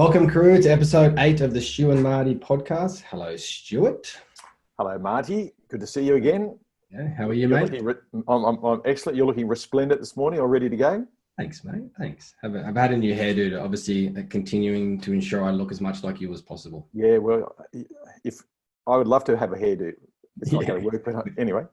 Welcome, crew, to episode 8 of the Stu and Marty podcast. Hello, Stuart. Hello, Marty. Good to see you again. Yeah, how are you, mate? I'm excellent. You're looking resplendent this morning. All ready to go? Thanks, mate. Thanks. I've had a new hairdo, obviously continuing to ensure I look as much like you as possible. Yeah, well, if I would love to have a hairdo. It's not going to work, but anyway,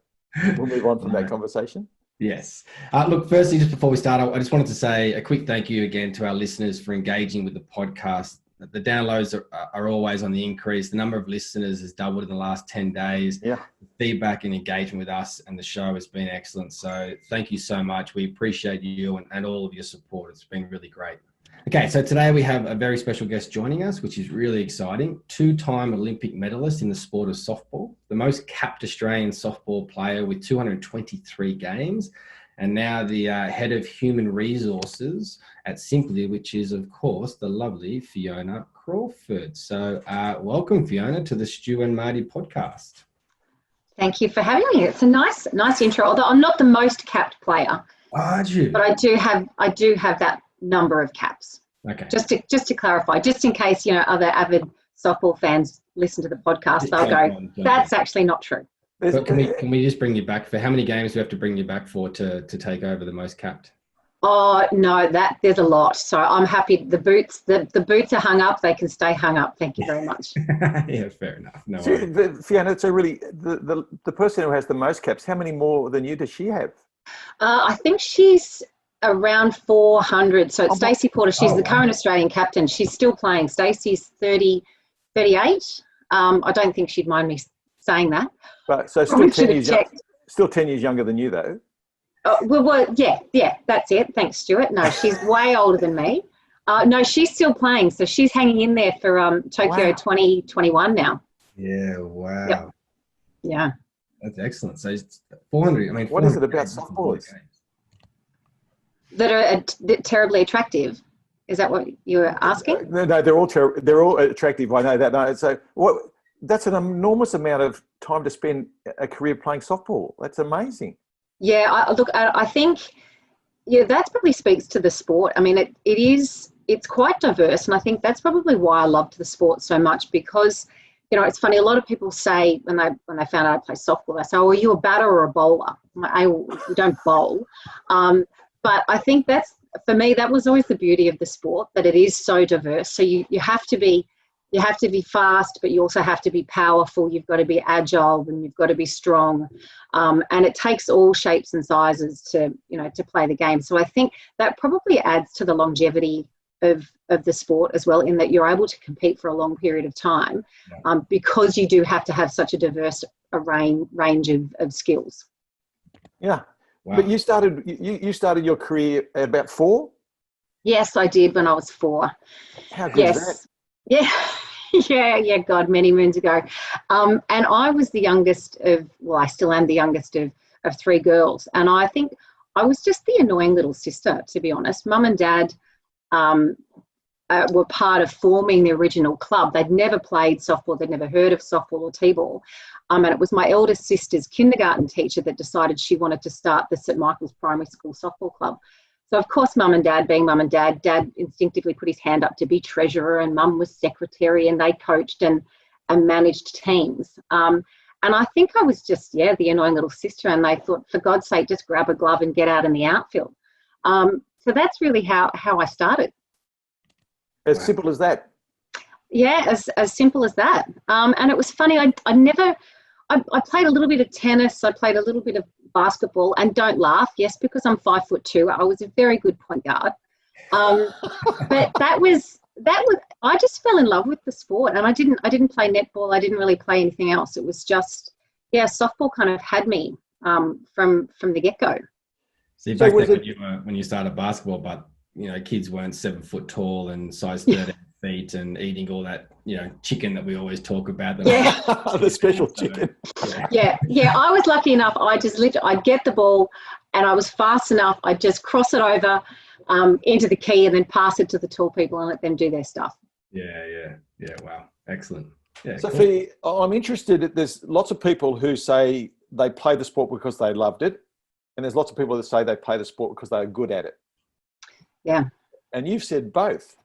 we'll move on from that conversation. Yes. Look, firstly, just before we start, I just wanted to say a quick thank you again to our listeners for engaging with the podcast. The downloads are always on the increase. The number of listeners has doubled in the last 10 days. Yeah. The feedback and engagement with us and the show has been excellent. So thank you so much. We appreciate you and all of your support. It's been really great. Okay, so today we have a very special guest joining us, which is really exciting. Two-time Olympic medalist in the sport of softball, the most capped Australian softball player with 223 games, and now the head of human resources at Sympli, which is, of course, the lovely Fiona Crawford. So welcome, Fiona, to the Stu and Marty podcast. Thank you for having me. It's a nice intro, although I'm not the most capped player. Aren't you? But I do have that number of caps. Okay. Just to clarify, just in case other avid softball fans listen to the podcast, they'll go, that's actually not true. But can we just bring you back for how many games do we have to bring you back for to take over the most capped? Oh no, there's a lot. So I'm happy. The boots are hung up. They can stay hung up. Thank you very much. Yeah, fair enough. No worries. Fiona, it's the person who has the most caps. How many more than you does she have? I think she's around 400. So it's Stacey Porter. She's the current Australian captain. She's still playing. Stacey's 38. I don't think she'd mind me saying that. But so still 10 years younger than you, though. Well, yeah, that's it. Thanks, Stuart. No, she's way older than me. No, she's still playing. So she's hanging in there for Tokyo 2021 now. Yeah, wow. Yep. Yeah. That's excellent. So 400. I mean, what is it about softballers that are terribly attractive? Is that what you were asking? No, they're all attractive. I know that. No, so that's an enormous amount of time to spend a career playing softball. That's amazing. Yeah, I think that probably speaks to the sport. I mean, it's quite diverse, and I think that's probably why I loved the sport so much because. It's funny. A lot of people say when they found out I play softball, they say, "Oh, are you a batter or a bowler?" I'm like, we don't bowl, but I think for me that was always the beauty of the sport, that it is so diverse. So you have to be fast, but you also have to be powerful. You've got to be agile, and you've got to be strong, and it takes all shapes and sizes to play the game. So I think that probably adds to the longevity of the sport as well, in that you're able to compete for a long period of time, because you do have to have such a diverse range of skills. Yeah. Wow. But you started your career at about 4? Yes, I did when I was 4. How good is that? Yeah, God, many moons ago. And I was the youngest I still am the youngest of 3 girls. And I think I was just the annoying little sister, to be honest. Mum and Dad were part of forming the original club. They'd never played softball. They'd never heard of softball or t-ball. And it was my eldest sister's kindergarten teacher that decided she wanted to start the St Michael's Primary School Softball Club. So, of course, Mum and Dad, being Mum and Dad instinctively put his hand up to be treasurer, and Mum was secretary, and they coached and managed teams. And I think I was just, the annoying little sister, and they thought, for God's sake, just grab a glove and get out in the outfield. So that's really how I started. As simple as that? Yeah, as simple as that. And it was funny, I played a little bit of tennis, I played a little bit of basketball, and don't laugh, yes, because I'm 5'2", I was a very good point guard. But that was I just fell in love with the sport, and I didn't play netball, I didn't really play anything else. It was just, softball kind of had me from the get-go. See, back then when you started basketball, but kids weren't 7 foot tall and size 13 feet and eating all that, chicken that we always talk about. The special chicken. Yeah. I was lucky enough. I'd get the ball, and I was fast enough. I'd just cross it over into the key and then pass it to the tall people and let them do their stuff. Yeah. Wow, excellent. Yeah, Sophie, cool. I'm interested. There's lots of people who say they play the sport because they loved it. And there's lots of people that say they play the sport because they're good at it. Yeah. And you've said both.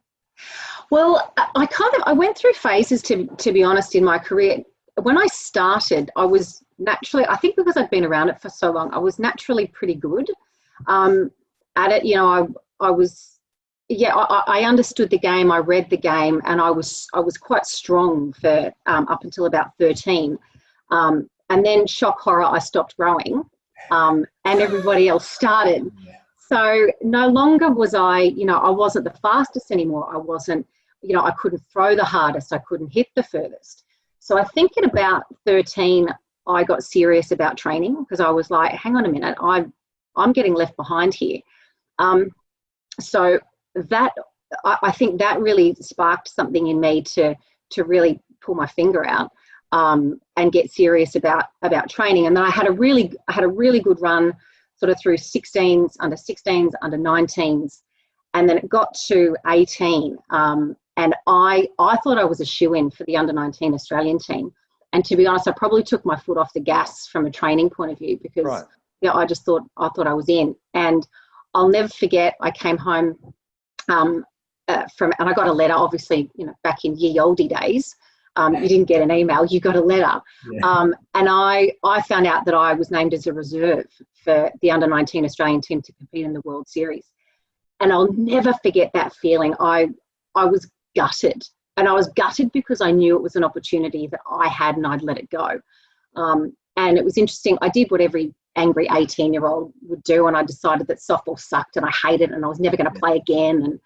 Well, I went through phases to be honest in my career. When I started, I was naturally, I think because I'd been around it for so long, I was naturally pretty good at it. You know, I was, yeah, I understood the game, I read the game, and I was quite strong for up until about 13. And then shock horror, I stopped growing, and everybody else started. Yeah. So no longer was I, you know, I wasn't the fastest anymore. I wasn't, you know, I couldn't throw the hardest. I couldn't hit the furthest. So I think at about 13, I got serious about training because I was like, hang on a minute, I'm getting left behind here. So that, I think that really sparked something in me to really pull my finger out and get serious about training. And then I had a really good run sort of through 16s, under 19s, and then it got to 18. And I thought I was a shoo-in for the under 19 Australian team. And to be honest, I probably took my foot off the gas from a training point of view because Right. you know, I thought I was in. And I'll never forget, I came home and I got a letter, obviously, you know, back in ye olde days. You didn't get an email, you got a letter. Yeah. And I found out that I was named as a reserve for the under 19 Australian team to compete in the World Series. And I'll never forget that feeling. I was gutted. And I was gutted because I knew it was an opportunity that I had and I'd let it go. And it was interesting. I did what every angry 18-year-old would do, and I decided that softball sucked and I hated it and I was never going to play again.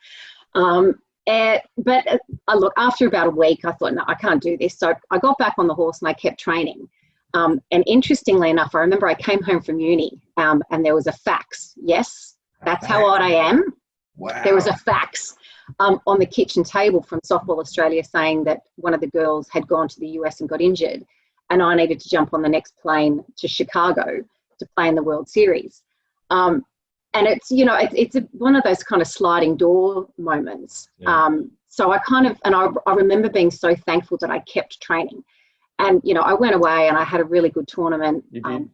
But look, after about a week, I thought, no, I can't do this. So I got back on the horse and I kept training. And interestingly enough, I remember I came home from uni and there was a fax. Yes, that's how old I am. Wow. There was a fax on the kitchen table from Softball Australia saying that one of the girls had gone to the US and got injured, and I needed to jump on the next plane to Chicago to play in the World Series. And it's, you know, it's one of those kind of sliding door moments. Yeah. So I remember being so thankful that I kept training. And, you know, I went away and I had a really good tournament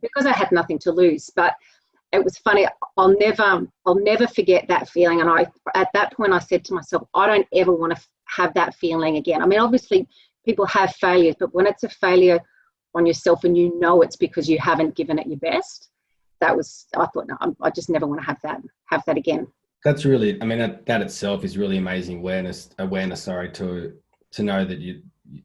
because I had nothing to lose. But it was funny. I'll never forget that feeling. And at that point, I said to myself, I don't ever want to have that feeling again. I mean, obviously, people have failures, but when it's a failure on yourself and you know it's because you haven't given it your best, I thought, no, I just never want to have that again. That's really, I mean, that itself is really amazing awareness, to know that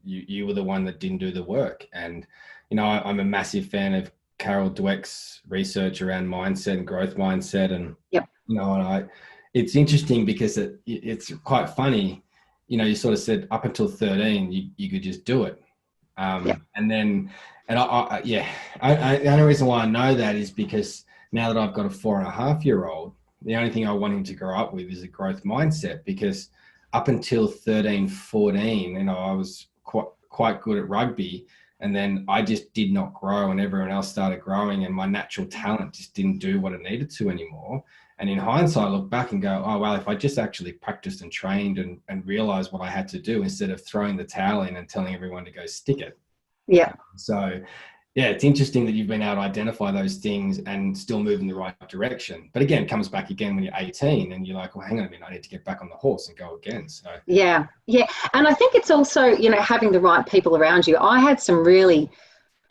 you were the one that didn't do the work. And, you know, I'm a massive fan of Carol Dweck's research around mindset and growth mindset. And, yep. You know, and it's interesting because it's quite funny, you know, you sort of said up until 13, you could just do it. Yep. And then, the only reason why I know that is because now that I've got a 4.5-year-old, the only thing I want him to grow up with is a growth mindset, because up until 13, 14, you know, I was quite good at rugby, and then I just did not grow and everyone else started growing and my natural talent just didn't do what it needed to anymore. And in hindsight, I look back and go, oh, well, if I just actually practiced and trained and realized what I had to do instead of throwing the towel in and telling everyone to go stick it. Yeah. So, yeah, it's interesting that you've been able to identify those things and still move in the right direction. But again, it comes back again when you're 18 and you're like, well, hang on a minute, I need to get back on the horse and go again. So yeah. And I think it's also, you know, having the right people around you. I had some really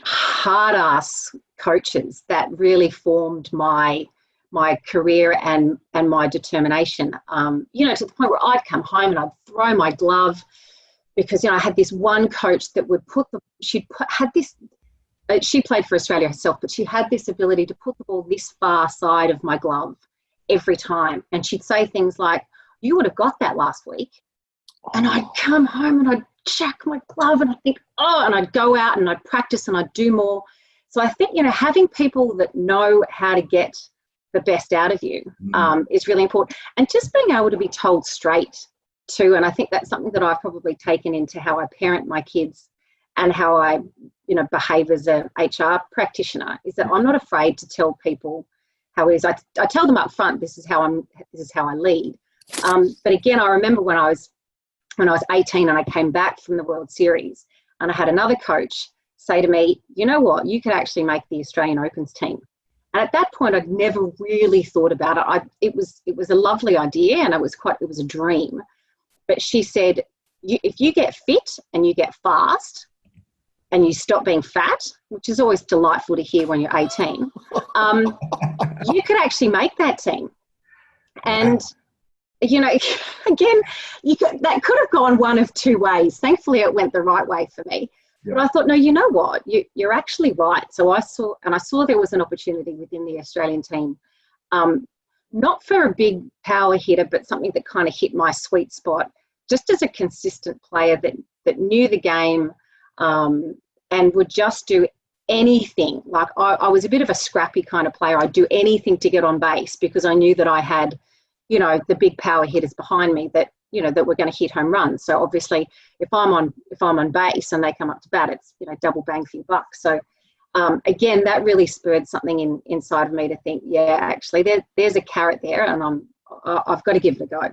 hard-ass coaches that really formed my career and my determination, you know, to the point where I'd come home and I'd throw my glove because, you know, I had this one coach that would she played for Australia herself, but she had this ability to put the ball this far side of my glove every time. And she'd say things like, you would have got that last week. And I'd come home and I'd check my glove and I'd think, and I'd go out and I'd practice and I'd do more. So I think, you know, having people that know how to get the best out of you is really important. And just being able to be told straight too. And I think that's something that I've probably taken into how I parent my kids and how I, you know, behave as a HR practitioner, is that I'm not afraid to tell people how it is. I tell them up front, this is how I lead. But again, I remember when I was 18 and I came back from the World Series and I had another coach say to me, you know what, you could actually make the Australian Opens team. And at that point, I'd never really thought about it. It was a lovely idea and it was a dream. But she said, if you get fit and you get fast and you stop being fat, which is always delightful to hear when you're 18, you could actually make that team. And, you know, again, that could have gone one of two ways. Thankfully, it went the right way for me. But I thought, no, you know what? You're actually right. So I saw there was an opportunity within the Australian team, not for a big power hitter, but something that kind of hit my sweet spot, just as a consistent player that knew the game and would just do anything. Like I was a bit of a scrappy kind of player. I'd do anything to get on base because I knew that I had, you know, the big power hitters behind me that, you know, that were going to hit home runs. So obviously if I'm on base and they come up to bat, it's, you know, double bang for your buck. So again, that really spurred something inside of me to think, yeah, actually there's a carrot there and I've got to give it a go.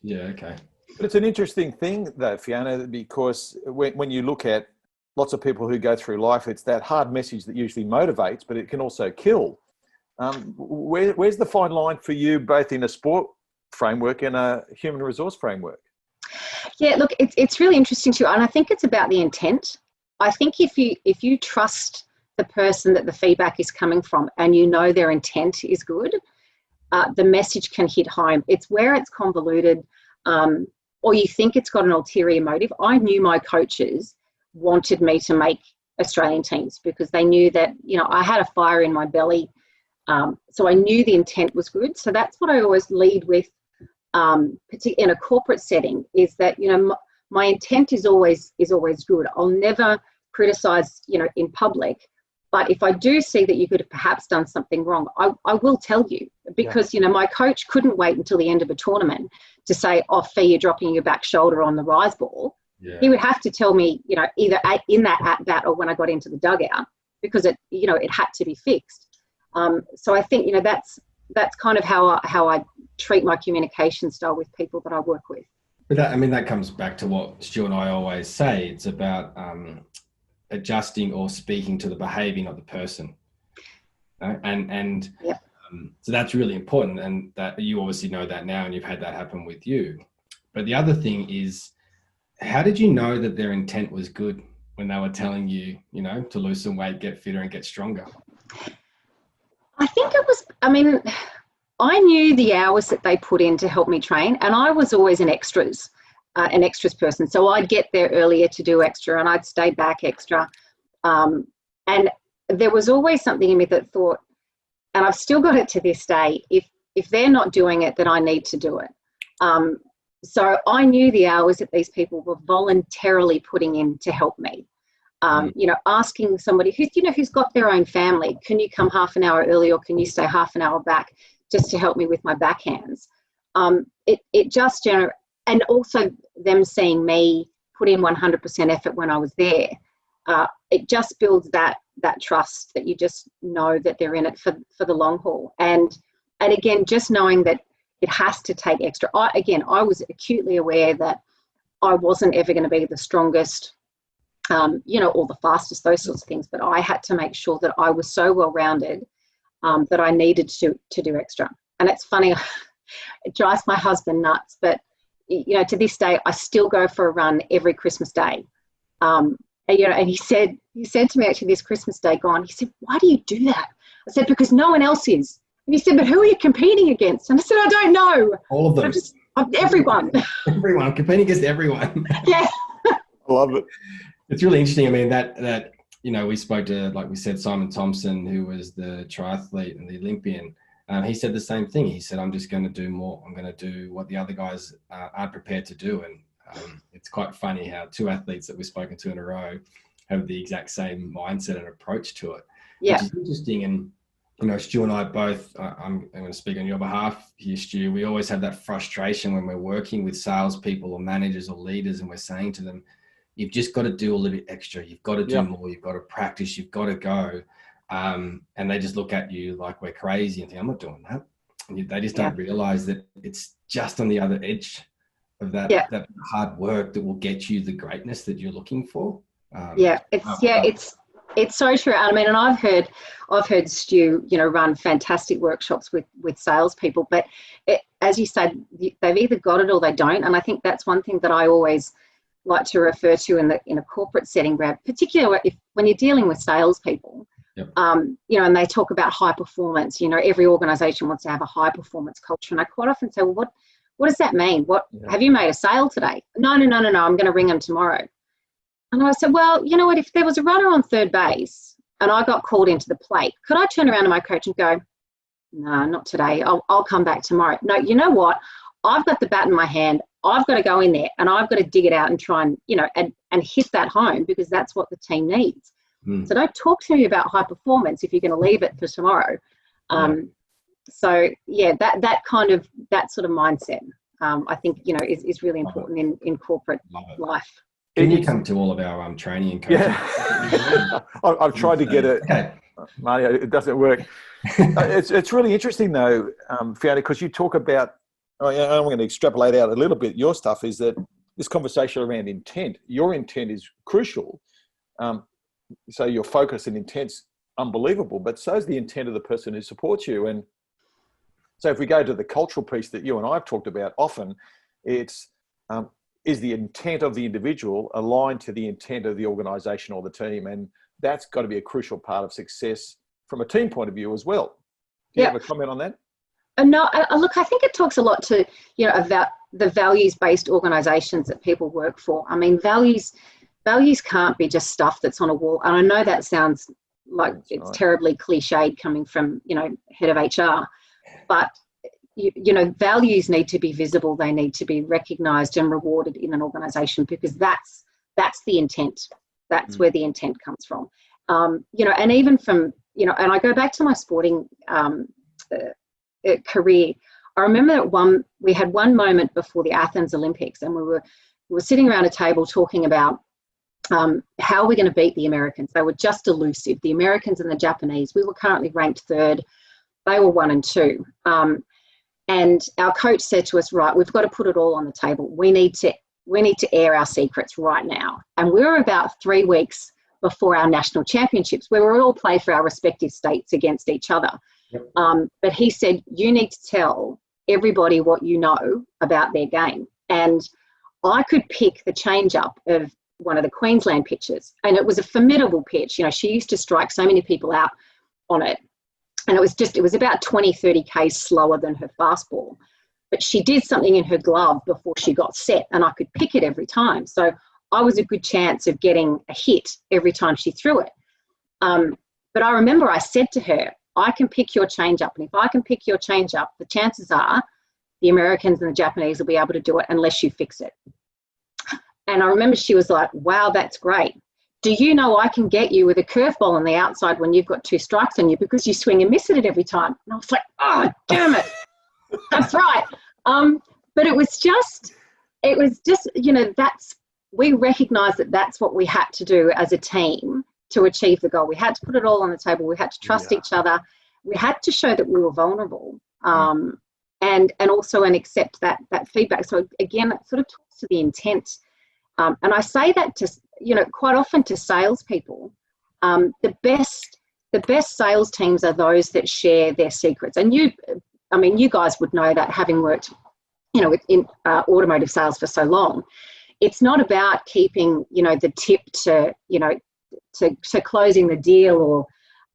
Yeah. Okay. But it's an interesting thing though, Fiona, because when you look at lots of people who go through life, it's that hard message that usually motivates, but it can also kill. Where's the fine line for you, both in a sport framework and a human resource framework? Yeah, look, it's really interesting too, and I think it's about the intent. I think if you trust the person that the feedback is coming from and you know their intent is good, the message can hit home. It's where it's convoluted, or you think it's got an ulterior motive. I knew my coaches wanted me to make Australian teams because they knew that, you know, I had a fire in my belly. So I knew the intent was good. So that's what I always lead with, particularly in a corporate setting, is that, you know, my intent is always good. I'll never criticize, you know, in public. But if I do see that you could have perhaps done something wrong, I will tell you because, you know, my coach couldn't wait until the end of a tournament to say, oh, Fee, you're dropping your back shoulder on the rise ball. Yeah. He would have to tell me, you know, either in that at-bat or when I got into the dugout because it had to be fixed. So I think, you know, that's kind of how I treat my communication style with people that I work with. But that comes back to what Stu and I always say. It's about adjusting or speaking to the behaviour, not the person. And yep. So that's really important, and that you obviously know that now, and you've had that happen with you. But the other thing is, how did you know that their intent was good when they were telling you, you know, to lose some weight, get fitter, and get stronger? I think it was, I knew the hours that they put in to help me train, and I was always an extras person. So I'd get there earlier to do extra and I'd stay back extra. And there was always something in me that thought, and I've still got it to this day, if they're not doing it, then I need to do it. So I knew the hours that these people were voluntarily putting in to help me. You know, asking somebody who's got their own family, can you come half an hour early or can you stay half an hour back just to help me with my backhands? It just and also them seeing me put in 100% effort when I was there. It just builds that trust that you just know that they're in it for the long haul. And again, just knowing that it has to take extra. I was acutely aware that I wasn't ever going to be the strongest, you know, or the fastest, those sorts of things. But I had to make sure that I was so well-rounded that I needed to do extra. And it's funny, it drives my husband nuts, but, you know, to this day, I still go for a run every Christmas Day. And, you know, and he said to me actually this Christmas Day gone, he said, why do you do that? I said, because no one else is. And he said, but who are you competing against? And I said, I don't know. All of them. Everyone. Everyone. Competing against everyone. Yeah. I love it. It's really interesting. I mean, that you know, we spoke to, like we said, Simon Thompson, who was the triathlete and the Olympian. He said the same thing. He said, I'm just going to do more. I'm going to do what the other guys aren't prepared to do. And it's quite funny how two athletes that we've spoken to in a row have the exact same mindset and approach to it. Yeah. Which is interesting. And, you know, Stu and I both, I'm going to speak on your behalf here, Stu, we always have that frustration when we're working with salespeople or managers or leaders and we're saying to them, you've just got to do a little bit extra. You've got to do more. You've got to practice. You've got to go. And they just look at you like we're crazy and think, I'm not doing that. And they just don't realize that it's just on the other edge of that hard work that will get you the greatness that you're looking for. It's so true. I mean, and I've heard Stu, you know, run fantastic workshops with salespeople, but as you said, they've either got it or they don't. And I think that's one thing that I always like to refer to in a corporate setting, where particularly when you're dealing with salespeople, Yep. you know, and they talk about high performance. You know, every organisation wants to have a high performance culture, and I quite often say, well, what does that mean? Have you made a sale today? No. I'm going to ring them tomorrow. And I said, well, you know what? If there was a runner on third base and I got called into the plate, could I turn around to my coach and go, no, not today. I'll come back tomorrow. No, you know what? I've got the bat in my hand. I've got to go in there and I've got to dig it out and try and, you know, and hit that home, because that's what the team needs. So don't talk to me about high performance if you're going to leave it for tomorrow. So yeah, that sort of mindset, I think, you know, is really important in corporate life. Can you come to all of our training and coaching? Yeah. I've tried to get it. Okay. Mario, it doesn't work. It's really interesting though, Fiona, because you talk about, I'm going to extrapolate out a little bit, your stuff is that this conversation around intent, your intent is crucial. So your focus and intent's unbelievable, but so is the intent of the person who supports you. And so if we go to the cultural piece that you and I have talked about often, it's, is the intent of the individual aligned to the intent of the organisation or the team? And that's got to be a crucial part of success from a team point of view as well. Do you have a comment on that? No, look, I think it talks a lot to, you know, about the values-based organisations that people work for. I mean, values can't be just stuff that's on a wall. And I know that sounds like it's terribly cliched coming from, you know, head of HR, but you know, values need to be visible. They need to be recognised and rewarded in an organisation, because that's the intent. That's where the intent comes from. You know, and even from, you know, and I go back to my sporting career. I remember that we had one moment before the Athens Olympics, and we were sitting around a table talking about how we're going to beat the Americans. They were just elusive. The Americans and the Japanese, we were currently ranked third. They were 1 and 2. And our coach said to us, right, we've got to put it all on the table. We need to air our secrets right now. And we were about 3 weeks before our national championships, where we all play for our respective states against each other. Yep. But he said, you need to tell everybody what you know about their game. And I could pick the change-up of one of the Queensland pitches, and it was a formidable pitch. You know, she used to strike so many people out on it. And it was about 20, 30 Ks slower than her fastball. But she did something in her glove before she got set, and I could pick it every time. So I was a good chance of getting a hit every time she threw it. But I remember I said to her, I can pick your change-up, and if I can pick your change-up, the chances are the Americans and the Japanese will be able to do it unless you fix it. And I remember she was like, wow, that's great. Do you know I can get you with a curveball on the outside when you've got 2 strikes on you, because you swing and miss at it every time? And I was like, oh, damn it. That's right. But it was just, you know, we recognised that that's what we had to do as a team to achieve the goal. We had to put it all on the table. We had to trust each other. We had to show that we were vulnerable, and also accept that feedback. So again, it sort of talks to the intent. And I say that to, you know, quite often to salespeople. The best sales teams are those that share their secrets. And you guys would know that, having worked, you know, in automotive sales for so long. It's not about keeping, you know, the tip to, you know, to closing the deal, or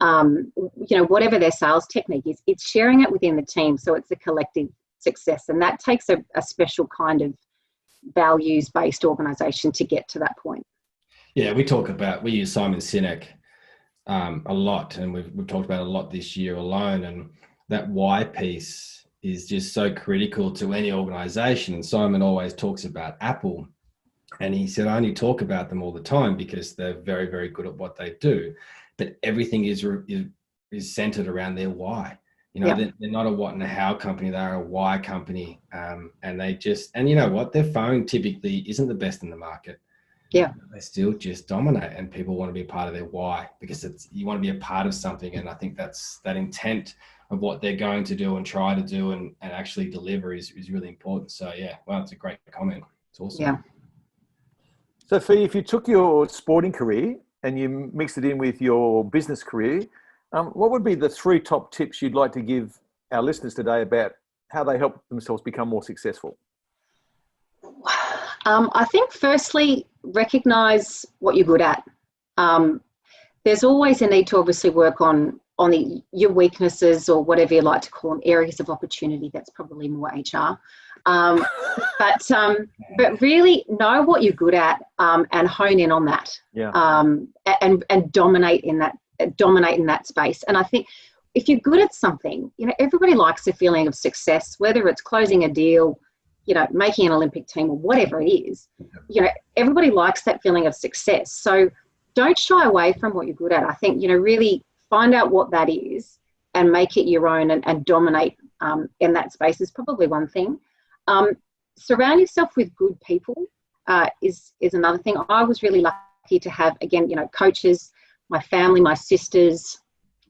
you know, whatever their sales technique is. It's sharing it within the team, so it's a collective success, and that takes a special kind of values-based organisation to get to that point. Yeah, we use Simon Sinek a lot, and we've talked about it a lot this year alone, and that why piece is just so critical to any organisation. And Simon always talks about Apple, and he said, I only talk about them all the time because they're very, very good at what they do, but everything is centered around their why. You know, they're not a what and a how company, they're a why company. And you know what, their phone typically isn't the best in the market. Yeah. They still just dominate, and people want to be a part of their why, because you want to be a part of something. And I think that's that intent of what they're going to do and try to do and actually deliver is really important. So yeah, well, it's a great comment. It's awesome. Yeah. So Fee, if you took your sporting career and you mixed it in with your business career, what would be the 3 top tips you'd like to give our listeners today about how they help themselves become more successful? I think firstly, recognise what you're good at. There's always a need to obviously work on your weaknesses, or whatever you like to call them, areas of opportunity. That's probably more HR. But really know what you're good at, and hone in on that. Yeah. And dominate in that space. And I think if you're good at something, everybody likes the feeling of success, whether it's closing a deal, making an Olympic team, or whatever it is. Everybody likes that feeling of success. So don't shy away from what you're good at. I think, really find out what that is and make it your own, and dominate in that space is probably one thing. Surround yourself with good people is another thing. I was really lucky to have, again, coaches, my family, my sisters,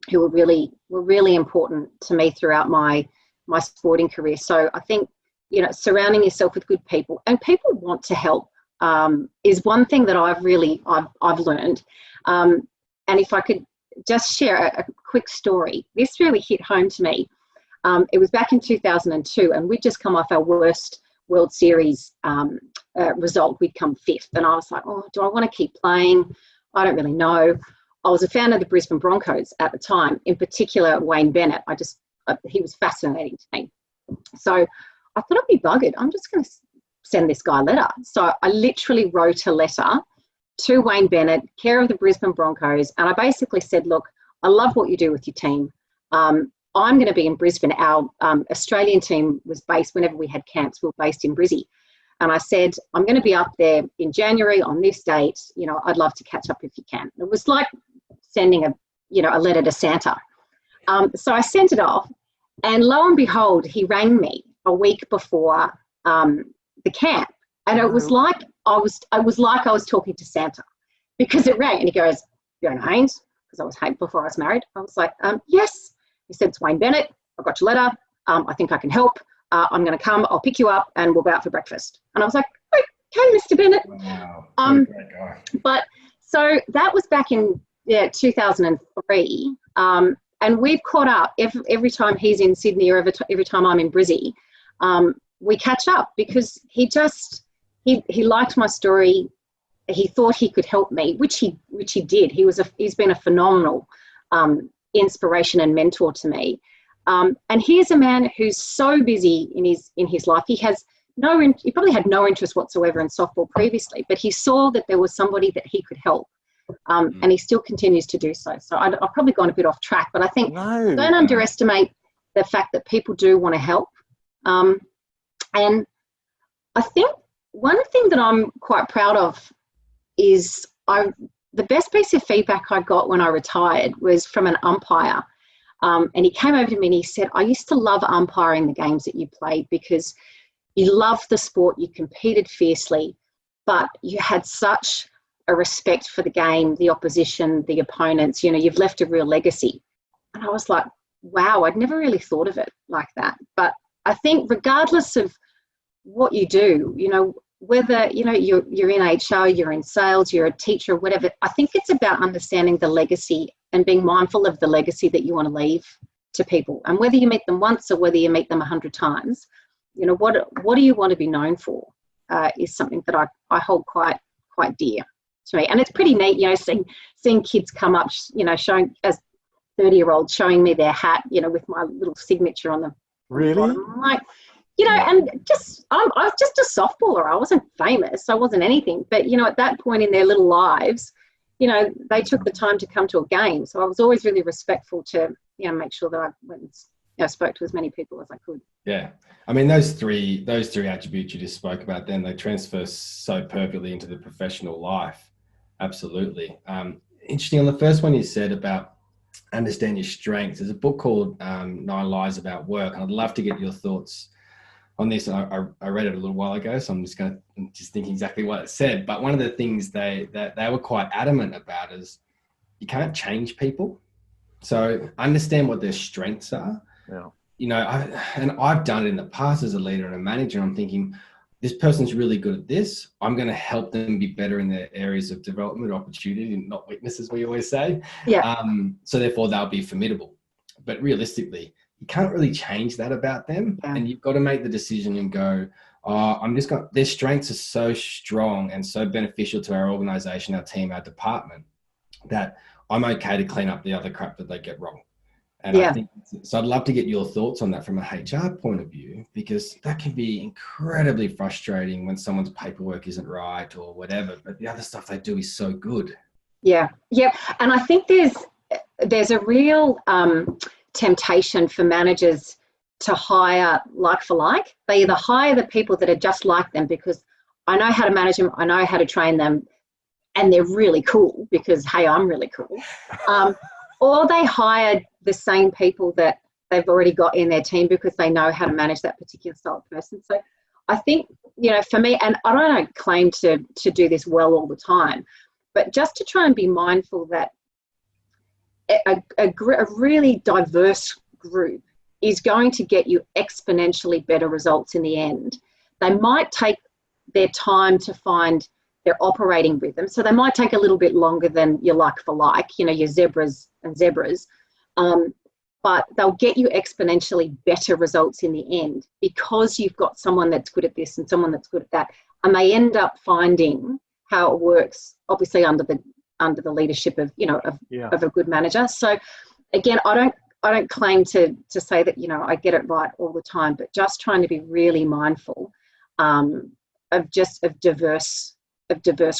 who were really important to me throughout my sporting career. So I think, surrounding yourself with good people, and people want to help, is one thing that I've learned. And if I could just share a quick story, this really hit home to me. It was back in 2002, and we'd just come off our worst World Series result. We'd come fifth, and I was like, oh, do I want to keep playing? I don't really know. I was a fan of the Brisbane Broncos at the time, in particular Wayne Bennett. He was fascinating to me. So I thought, I'd be buggered. I'm just going to send this guy a letter. So I literally wrote a letter to Wayne Bennett, care of the Brisbane Broncos, and I basically said, look, I love what you do with your team. I'm going to be in Brisbane. Our Australian team was based, whenever we had camps, we were based in Brizzy. And I said, I'm going to be up there in January on this date. I'd love to catch up if you can. It was like sending a letter to Santa. So I sent it off, and lo and behold, he rang me a week before the camp. And it was like I was talking to Santa, because it rang, and he goes, "Fiona Haynes," because I was Haynes before I was married. I was like, yes. He said, "It's Wayne Bennett. I got your letter. I think I can help. I'm going to come. I'll pick you up, and we'll go out for breakfast." And I was like, "Okay, Mr. Bennett." Wow. Great guy. But so that was back in 2003, and we've caught up every time he's in Sydney, or every time I'm in Brizzy. We catch up, because he liked my story. He thought he could help me, which he did. He's been a phenomenal inspiration and mentor to me. And here's a man who's so busy in his life. He probably had no interest whatsoever in softball previously, but he saw that there was somebody that he could help. And he still continues to do so. So I've probably gone a bit off track, but I think don't underestimate the fact that people do want to help. And I think one thing that I'm quite proud of is the best piece of feedback I got when I retired was from an umpire. And he came over to me and he said, "I used to love umpiring the games that you played, because you loved the sport, you competed fiercely, but you had such a respect for the game, the opposition, the opponents. You've left a real legacy." And I was like, wow, I'd never really thought of it like that. But I think regardless of what you do, whether, you're in HR, you're in sales, you're a teacher, whatever, I think it's about understanding the legacy and being mindful of the legacy that you want to leave to people. And whether you meet them once or whether you meet them 100 times, what do you want to be known for is something that I hold quite dear to me. And it's pretty neat, seeing kids come up, showing, as 30-year-olds, showing me their hat, with my little signature on the Really? bottom. I'm like, and I was just a softballer. I wasn't famous. I wasn't anything. But, at that point in their little lives, they took the time to come to a game. So I was always really respectful to, make sure that I went and spoke to as many people as I could. Yeah. I mean, those three attributes you just spoke about, then they transfer so perfectly into the professional life. Absolutely. Interesting. On the first one you said about understand your strengths, there's a book called 9 Lies About Work. And I'd love to get your thoughts on this. I read it a little while ago, so I'm just thinking exactly what it said. But one of the things they were quite adamant about is you can't change people. So understand what their strengths are. Yeah. I've done it in the past as a leader and a manager. I'm thinking, this person's really good at this. I'm going to help them be better in their areas of development, opportunity, and not weakness, as we always say. Yeah. So therefore they'll be formidable. But realistically, you can't really change that about them. Yeah. And you've got to make the decision and go, oh, their strengths are so strong and so beneficial to our organization, our team, our department, that I'm okay to clean up the other crap that they get wrong. And I think, so I'd love to get your thoughts on that from a HR point of view, because that can be incredibly frustrating when someone's paperwork isn't right or whatever, but the other stuff they do is so good. Yeah. And I think there's a real temptation for managers to hire like for like. They either hire the people that are just like them because I know how to manage them, I know how to train them, and they're really cool because, hey, I'm really cool. Or they hire the same people that they've already got in their team because they know how to manage that particular style of person. So I think, for me, and I don't claim to do this well all the time, but just to try and be mindful that a really diverse group is going to get you exponentially better results in the end. They might take their time to find their operating rhythm. So they might take a little bit longer than your like for like, your zebras and zebras, but they'll get you exponentially better results in the end because you've got someone that's good at this and someone that's good at that. And they end up finding how it works, obviously under the leadership of, of a good manager. So again, I don't claim to say that, I get it right all the time, but just trying to be really mindful of diverse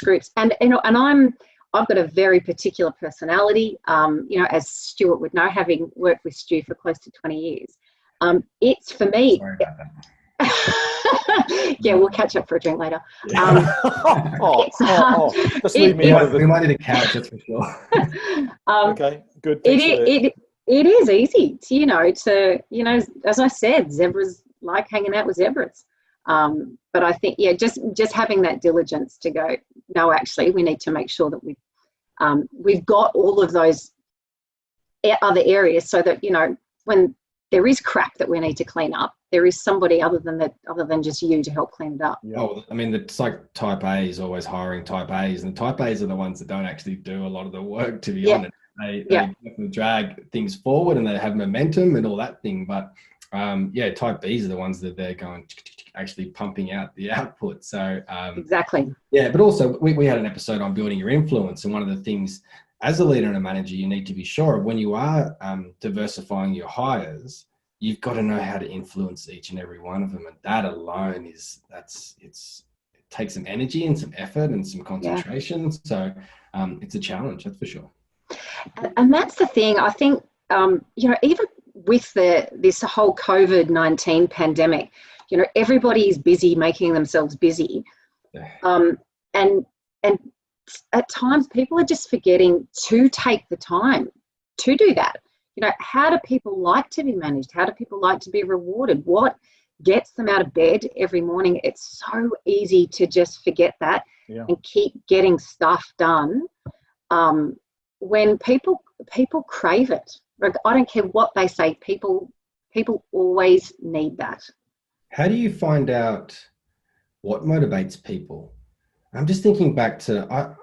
groups. And I've got a very particular personality, as Stuart would know, having worked with Stu for close to 20 years. It's for me. Sorry about that. Yeah, we'll catch up for a drink later. Just leave me out of We might need a couch, that's for sure. Okay, good. It is easy to, as I said, zebras like hanging out with zebras. But I think, just having that diligence to go, no, actually, we need to make sure that we've got all of those other areas so that, when there is crap that we need to clean up, there is somebody other than just you to help clean it up. Yeah. Oh, I mean, it's like type A is always hiring type A's, and type A's are the ones that don't actually do a lot of the work, to be honest. They definitely drag things forward and they have momentum and all that thing. But type B's are the ones that they're going actually pumping out the output. So exactly. Yeah, but also we had an episode on building your influence, and one of the things as a leader and a manager you need to be sure of when you are diversifying your hires, you've got to know how to influence each and every one of them, and that alone it takes some energy and some effort and some concentration. So it's a challenge, that's for sure. And that's the thing. I think even with this whole COVID-19 pandemic, everybody is busy making themselves busy. And at times people are just forgetting to take the time to do that. How do people like to be managed? How do people like to be rewarded? What gets them out of bed every morning? It's so easy to just forget that and keep getting stuff done. When people crave it. I don't care what they say, people always need that. How do you find out what motivates people? I'm just thinking back to,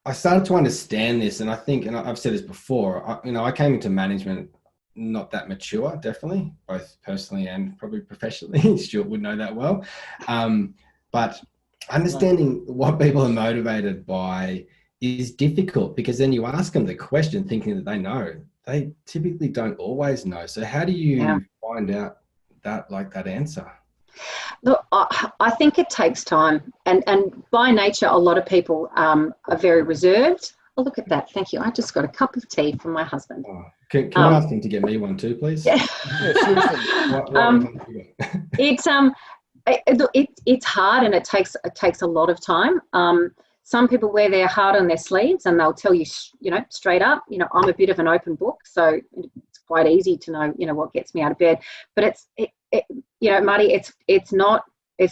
I started to understand this, and I think, and I've said this before, I came into management not that mature, definitely, both personally and probably professionally. Stuart would know that well. But understanding what people are motivated by is difficult, because then you ask them the question thinking that they know. They typically don't always know. So how do you find out that answer? Look, I think it takes time, and by nature, a lot of people are very reserved. Oh, look at that! Thank you. I just got a cup of tea from my husband. Oh, can I ask him to get me one too, please? Yeah. It's hard, and it takes a lot of time. Some people wear their heart on their sleeves, and they'll tell you, straight up. I'm a bit of an open book, so it's quite easy to know, what gets me out of bed. But Marty, it's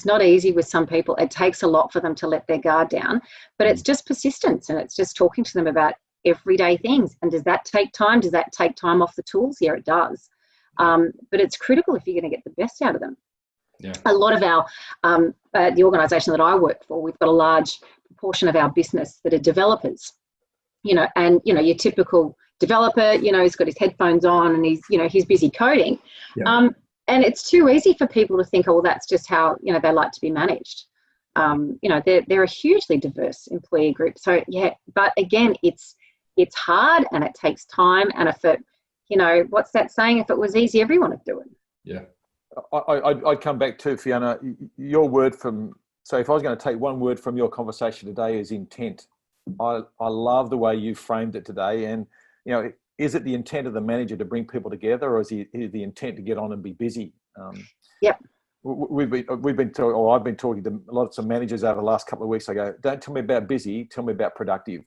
not easy with some people. It takes a lot for them to let their guard down, but it's just persistence, and it's just talking to them about everyday things. And does that take time? Does that take time off the tools? Yeah, it does. But it's critical if you're going to get the best out of them. Yeah. A lot of our, the organisation that I work for, we've got a large proportion of our business that are developers, and, your typical developer, he's got his headphones on and he's busy coding. Yeah. And it's too easy for people to think, oh, well, that's just how, they like to be managed. They're a hugely diverse employee group. So, yeah, but again, it's hard and it takes time. And if it, what's that saying? If it was easy, everyone would do it. Yeah. I'd come back to, Fiona, your word so if I was going to take one word from your conversation today is intent. I love the way you framed it today. And, is it the intent of the manager to bring people together, or is the intent to get on and be busy? Yep. I've been talking to lots of managers over the last couple of weeks. I go, don't tell me about busy, tell me about productive.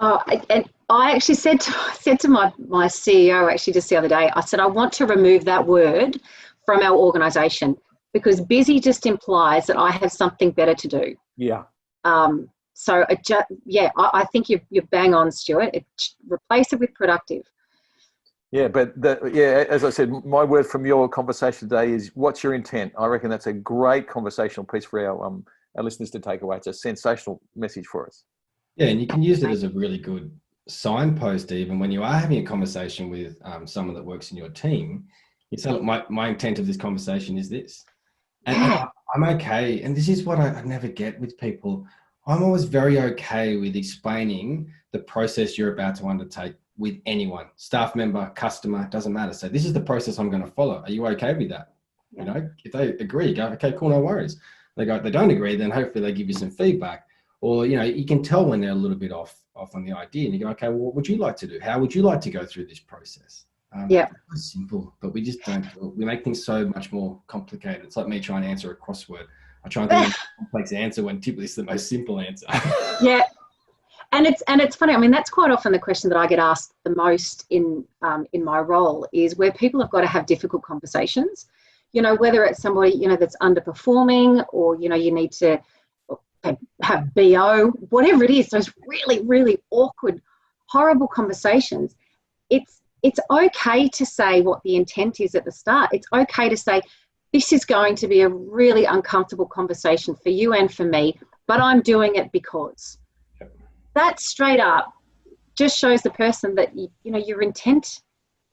And I actually said to my CEO actually just the other day, I said, I want to remove that word from our organisation, because busy just implies that I have something better to do. Yeah. So I think you're bang on, Stuart. Replace it with productive. Yeah, but as I said, my word from your conversation today is, what's your intent? I reckon that's a great conversational piece for our listeners to take away. It's a sensational message for us. Yeah, and you can use it as a really good signpost even when you are having a conversation with someone that works in your team. You say, look, my intent of this conversation is this. And I'm okay. And this is what I never get with people. I'm always very okay with explaining the process you're about to undertake with anyone, staff member, customer, doesn't matter. So this is the process I'm going to follow. Are you okay with that? Yeah. If they agree, go, okay, cool, no worries. They don't agree, then hopefully they give you some feedback. Or, you can tell when they're a little bit off on the idea, and you go, okay, well, what would you like to do? How would you like to go through this process? It's simple, but we just don't do it. We make things so much more complicated. It's like me trying to answer a crossword. I try and think of a complex answer when typically it's the most simple answer. Yeah. And it's funny. I mean, that's quite often the question that I get asked the most in my role, is where people have got to have difficult conversations, whether it's somebody, that's underperforming, or, you need to have BO, whatever it is, those really, really awkward, horrible conversations. It's okay to say what the intent is at the start. It's okay to say, this is going to be a really uncomfortable conversation for you and for me, but I'm doing it because. That straight up just shows the person that, your intent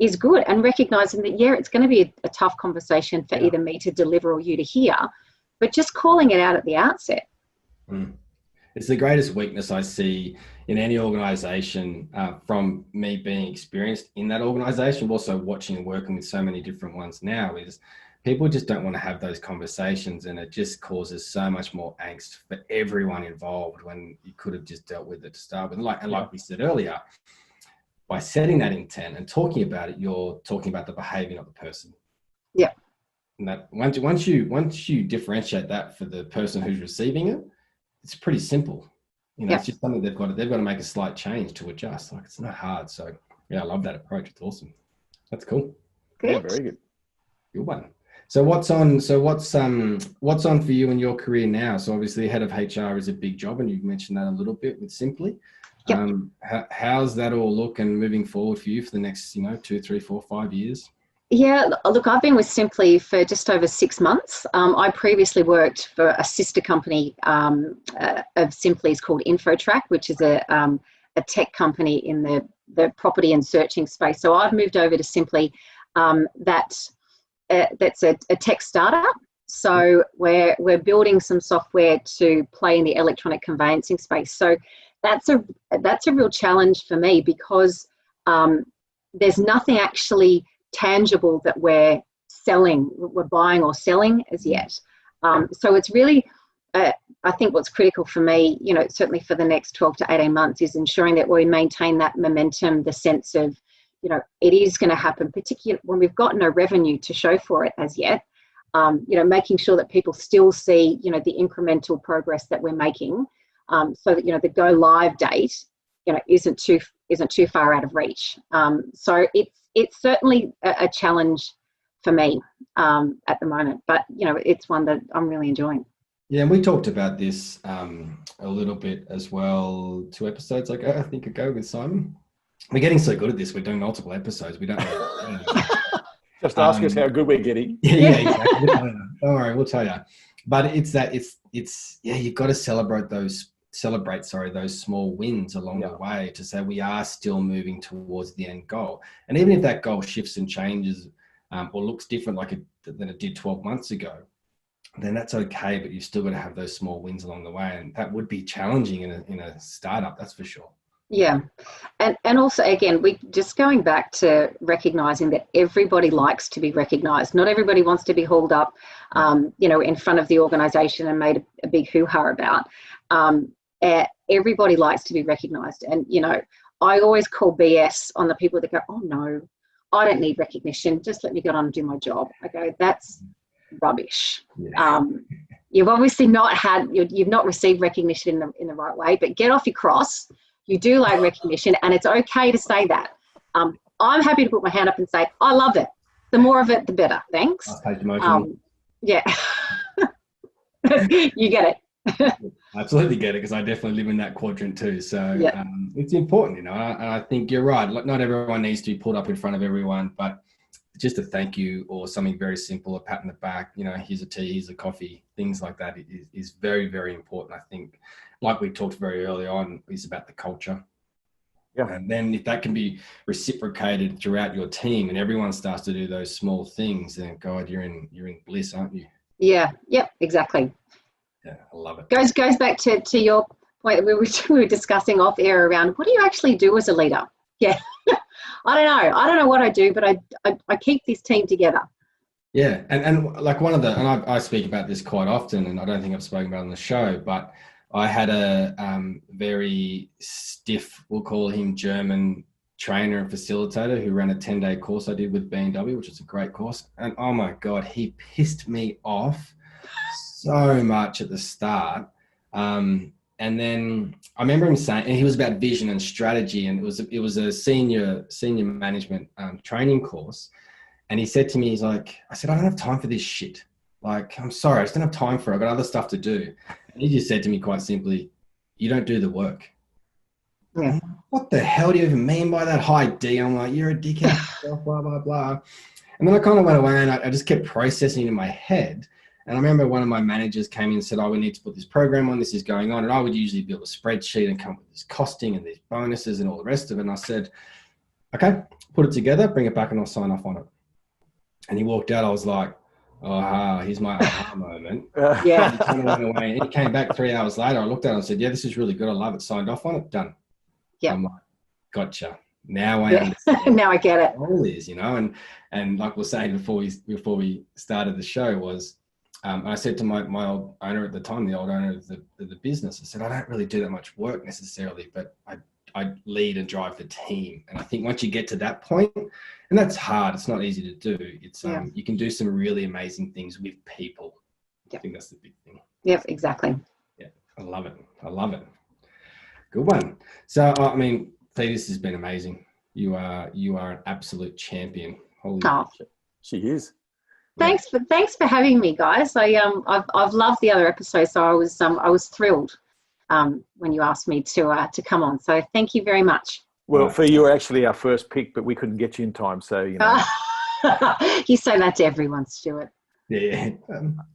is good, and recognizing that, it's going to be a tough conversation for either me to deliver or you to hear, but just calling it out at the outset. It's the greatest weakness I see in any organization, from me being experienced in that organization, also watching and working with so many different ones now, is people just don't want to have those conversations, and it just causes so much more angst for everyone involved when you could have just dealt with it to start with. Like we said earlier, by setting that intent and talking about it, you're talking about the behavior of the person. Yeah. And that once you differentiate that for the person who's receiving it, it's pretty simple. It's just something they've got to make a slight change to adjust. Like, it's not hard. So I love that approach. It's awesome. That's cool. Good. Yeah, very good. Good one. So what's on for you in your career now? So obviously head of HR is a big job, and you've mentioned that a little bit with Sympli. Yep. How's that all look and moving forward for you for the next 2, 3, 4, 5 years? Yeah, look, I've been with Sympli for just over 6 months. I previously worked for a sister company of Sympli's called InfoTrack, which is a tech company in the property and searching space. So I've moved over to Sympli. That's a tech startup. So we're building some software to play in the electronic conveyancing space. So that's a real challenge for me, because there's nothing actually tangible that we're buying or selling as yet. So it's really, I think what's critical for me, certainly for the next 12 to 18 months, is ensuring that we maintain that momentum, the sense of, it is going to happen, particularly when we've got no revenue to show for it as yet. Making sure that people still see, the incremental progress that we're making, so that, the go live date, isn't too far out of reach. So it's certainly a challenge for me at the moment, but it's one that I'm really enjoying. Yeah, and we talked about this a little bit as well 2 episodes ago with Simon. We're getting so good at this. We're doing multiple episodes. We don't know. Just ask us how good we're getting. Yeah, exactly. Don't worry, we'll tell you. But it's you've got to celebrate those celebrate, those small wins along the way to say we are still moving towards the end goal. And even if that goal shifts and changes or looks different than it did 12 months ago, then that's okay, but you've still got to have those small wins along the way. And that would be challenging in a startup, that's for sure. Yeah. And also, again, we just going back to recognizing that everybody likes to be recognized. Not everybody wants to be hauled up, in front of the organization and made a big hoo-ha about. Everybody likes to be recognized. And, I always call BS on the people that go, oh, no, I don't need recognition. Just let me get on and do my job. I go, that's rubbish. Yeah. You've obviously you've not received recognition in the right way, but get off your cross. You do like recognition, and it's okay to say that. I'm happy to put my hand up and say, I love it. The more of it, the better. Thanks. Yeah. You get it. I absolutely get it, because I definitely live in that quadrant too. So it's important, and I think you're right. Not everyone needs to be pulled up in front of everyone, but just a thank you or something very simple, a pat on the back, here's a tea, here's a coffee, things like that is very, very important. I think, like we talked very early on, is about the culture. Yeah. And then if that can be reciprocated throughout your team and everyone starts to do those small things, then God, you're in bliss, aren't you? Yeah. Yep. Exactly. Yeah. I love it. Goes back to your point that we were discussing off air around what do you actually do as a leader? Yeah. I don't know what I do, but I keep this team together. Yeah. And like I speak about this quite often, and I don't think I've spoken about it on the show, but I had a very stiff, we'll call him German trainer and facilitator who ran a 10-day course I did with B&W, which is a great course. And oh my God, he pissed me off so much at the start. And then I remember him saying, and he was about vision and strategy, and it was a senior management training course. And he said to me, I said, I don't have time for this shit. Like, I'm sorry, I just don't have time for it. I've got other stuff to do. And he just said to me quite simply, you don't do the work. Yeah. What the hell do you even mean by that? High D? I'm like, you're a dickhead, blah, blah, blah. And then I kind of went away and I just kept processing in my head. And I remember one of my managers came in and said, we need to put this program on, this is going on. And I would usually build a spreadsheet and come up with this costing and these bonuses and all the rest of it. And I said, okay, put it together, bring it back and I'll sign off on it. And he walked out. I was like, here's my aha moment. Yeah. He kind of went away. And he came back 3 hours later. I looked at it and said, yeah, this is really good. I love it. Signed off on it. Done. Yeah. I'm like, gotcha. Now I understand. Now I get it. All is, and like we were saying before we started the show was, I said to my old owner at the time, the old owner of the business, I said, I don't really do that much work necessarily, but I lead and drive the team. And I think once you get to that point, and that's hard, it's not easy to do. It's you can do some really amazing things with people. Yep. I think that's the big thing. Yep, exactly. Yeah, I love it. Good one. So, Fee, this has been amazing. You are an absolute champion. Holy shit. She is. Thanks for having me, guys. I've loved the other episodes, so I was thrilled when you asked me to come on. So thank you very much. Well, Fee, you were actually our first pick, but we couldn't get you in time, so You say that to everyone, Stuart. Yeah.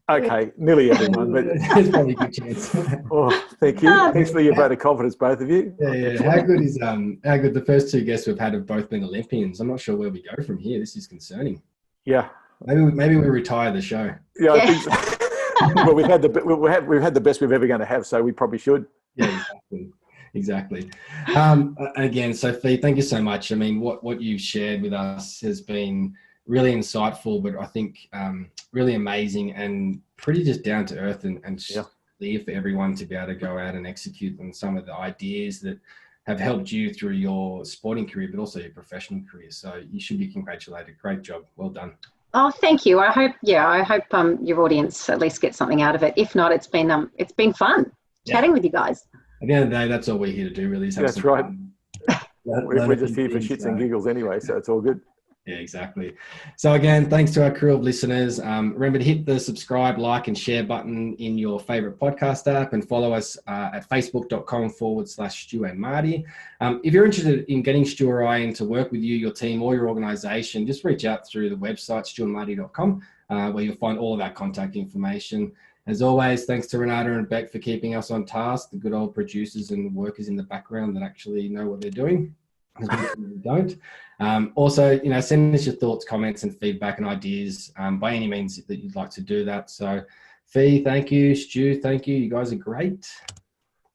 Okay, nearly everyone, but there's probably a good chance. Oh, thank you. Thanks for your vote of confidence, both of you. Yeah. How good the first two guests we've had have both been Olympians. I'm not sure where we go from here. This is concerning. Yeah. Maybe we retire the show. Yeah, I think so. Well, we've had the best we've ever going to have, so we probably should. Yeah, exactly. Again, Sophie, thank you so much. What you've shared with us has been really insightful, but I think really amazing and pretty just down to earth and clear for everyone to be able to go out and execute on some of the ideas that have helped you through your sporting career, but also your professional career. So you should be congratulated. Great job. Well done. Oh, thank you. I hope your audience at least gets something out of it. If not, it's been fun chatting with you guys. At the end of the day, that's all we're here to do, really. That's right. We're just here for shits and giggles anyway, so it's all good. Yeah, exactly. So again, thanks to our crew of listeners. Remember to hit the subscribe, like, and share button in your favorite podcast app, and follow us at facebook.com/Stu and Marty. If you're interested in getting Stu or I in to work with you, your team, or your organization, just reach out through the website, stuandmarty.com, where you'll find all of our contact information. As always, thanks to Renata and Beck for keeping us on task, the good old producers and workers in the background that actually know what they're doing, because we don't. Also, send us your thoughts, comments, and feedback and ideas by any means that you'd like to do that. So, Fee, thank you. Stu, thank you. You guys are great.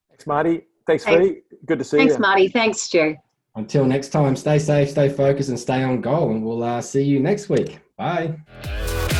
Thanks, Marty. Thanks, Fee. Good to see you. Thanks, Marty. Thanks, Stu. Until next time, stay safe, stay focused, and stay on goal. And we'll see you next week. Bye.